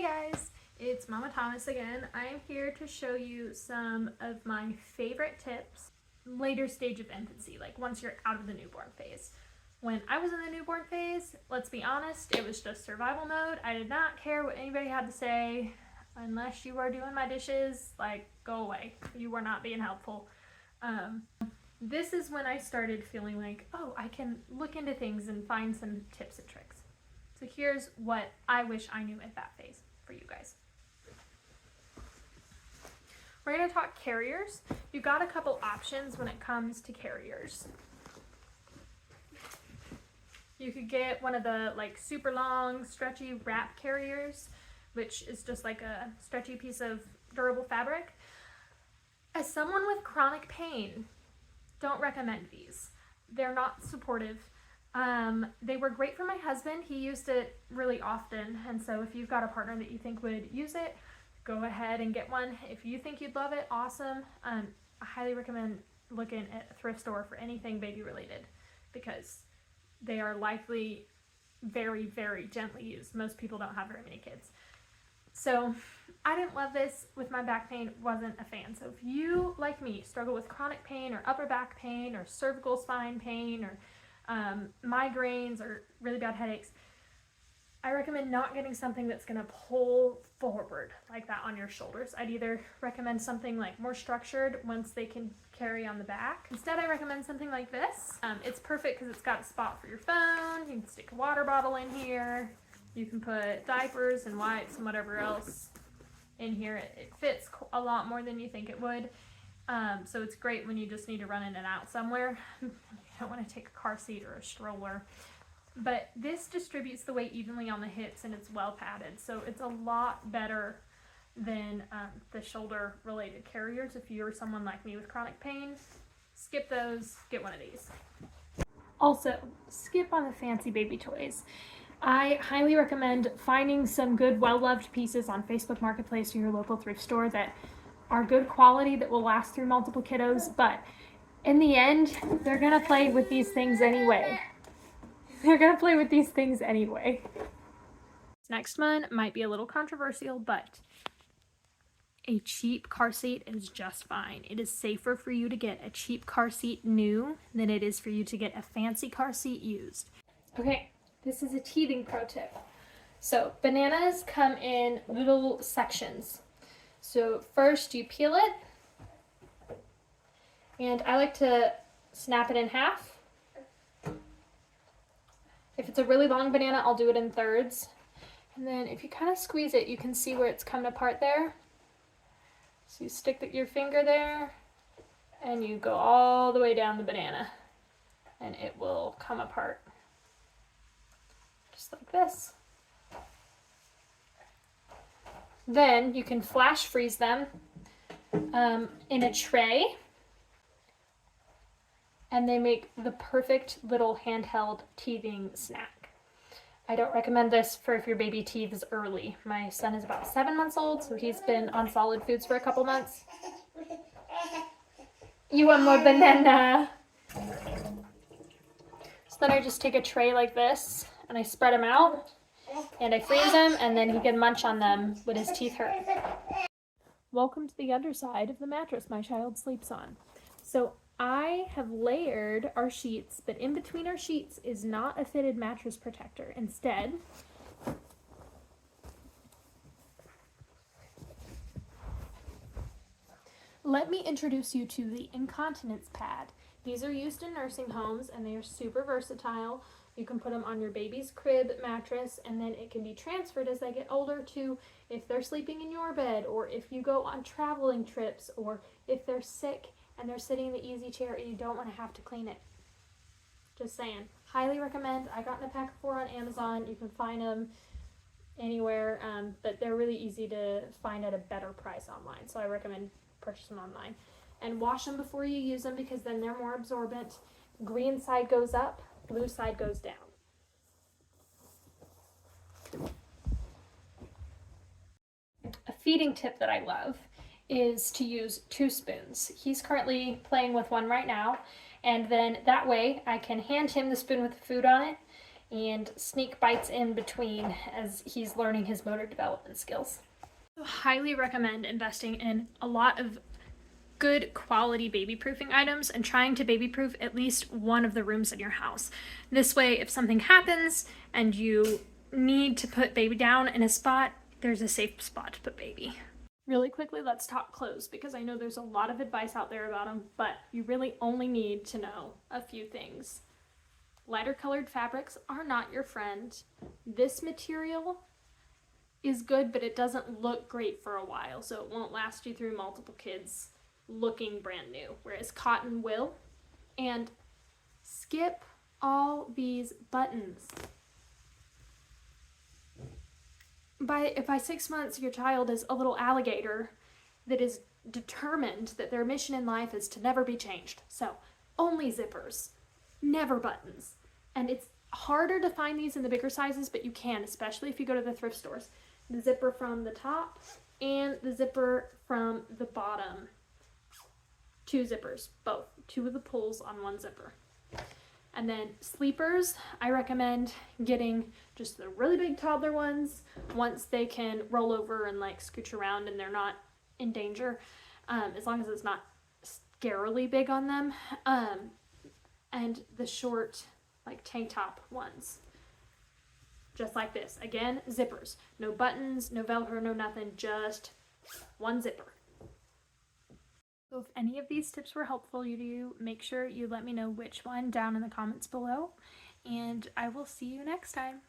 guys, it's Mama Thomas again. I am here to show you some of my favorite tips later stage of infancy, like once you're out of the newborn phase. When I was in the newborn phase, let's be honest, it was just survival mode. I did not care what anybody had to say. Unless you are doing my dishes, like, go away. You were not being helpful. This is when I started feeling like, oh, I can look into things and find some tips and tricks. So here's what I wish I knew at that phase for you guys. We're going to talk carriers. You've got a couple options when it comes to carriers. You could get one of the like super long stretchy wrap carriers, which is just like a stretchy piece of durable fabric. As someone with chronic pain, don't recommend these. They're not supportive. They were great for my husband. He used it really often, and so if you've got a partner that you think would use it, go ahead and get one. If you think you'd love it, awesome. I highly recommend looking at a thrift store for anything baby related because they are likely very, very gently used. Most people don't have very many kids. So I didn't love this with my back pain, wasn't a fan. So if you, like me, struggle with chronic pain or upper back pain or cervical spine pain or migraines or really bad headaches, I recommend not getting something that's going to pull forward like that on your shoulders. I'd either recommend something like more structured once they can carry on the back. Instead, I recommend something like this. It's perfect because it's got a spot for your phone. You can stick a water bottle in here. You can put diapers and wipes and whatever else in here. It fits a lot more than you think it would. So it's great when you just need to run in and out somewhere. You don't want to take a car seat or a stroller. But this distributes the weight evenly on the hips and it's well padded. So it's a lot better than the shoulder related carriers. If you're someone like me with chronic pain, skip those, get one of these. Also, skip on the fancy baby toys. I highly recommend finding some good, well-loved pieces on Facebook Marketplace or your local thrift store that are good quality that will last through multiple kiddos, but in the end, they're gonna play with these things anyway. Next one might be a little controversial, but a cheap car seat is just fine. It is safer for you to get a cheap car seat new than it is for you to get a fancy car seat used. Okay, this is a teething pro tip. So bananas come in little sections. So first you peel it, and I like to snap it in half. If it's a really long banana, I'll do it in thirds. And then if you kind of squeeze it, you can see where it's coming apart there. So you stick your finger there, and you go all the way down the banana, and it will come apart. Just like this. Then you can flash freeze them in a tray, and they make the perfect little handheld teething snack. I don't recommend this for if your baby teethes early. My son is about 7 months old, so he's been on solid foods for a couple months. You want more banana? So then I just take a tray like this, and I spread them out, and I freeze them, and then he can munch on them when his teeth hurt. Welcome to the underside of the mattress my child sleeps on. So I have layered our sheets, but in between our sheets is not a fitted mattress protector. Instead, let me introduce you to the incontinence pad. These are used in nursing homes and they are super versatile. You can put them on your baby's crib mattress, and then it can be transferred as they get older to if they're sleeping in your bed, or if you go on traveling trips, or if they're sick and they're sitting in the easy chair and you don't want to have to clean it. Just saying. Highly recommend. I got in a pack of 4 on Amazon. You can find them anywhere, but they're really easy to find at a better price online. So I recommend purchasing them online. And wash them before you use them because then they're more absorbent. Green side goes up, blue side goes down. A feeding tip that I love is to use 2 spoons. He's currently playing with one right now, and then that way I can hand him the spoon with the food on it, and sneak bites in between as he's learning his motor development skills. I highly recommend investing in a lot of good quality baby proofing items and trying to baby proof at least one of the rooms in your house. This way, if something happens and you need to put baby down in a spot, there's a safe spot to put baby. Really quickly, let's talk clothes, because I know there's a lot of advice out there about them, but you really only need to know a few things. Lighter colored fabrics are not your friend. This material is good, but it doesn't look great for a while, so it won't last you through multiple kids looking brand new, whereas cotton will. And skip all these buttons. By 6 months, your child is a little alligator that is determined that their mission in life is to never be changed. So only zippers, never buttons. And it's harder to find these in the bigger sizes, but you can, especially if you go to the thrift stores. The zipper from the top and the zipper from the bottom. 2 zippers, both. 2 of the pulls on 1 zipper. And then sleepers, I recommend getting just the really big toddler ones once they can roll over and like scooch around and they're not in danger, as long as it's not scarily big on them. And the short like tank top ones, just like this. Again, zippers, no buttons, no Velcro, no nothing, just 1 zipper. So if any of these tips were helpful to you, make sure you let me know which one down in the comments below, and I will see you next time.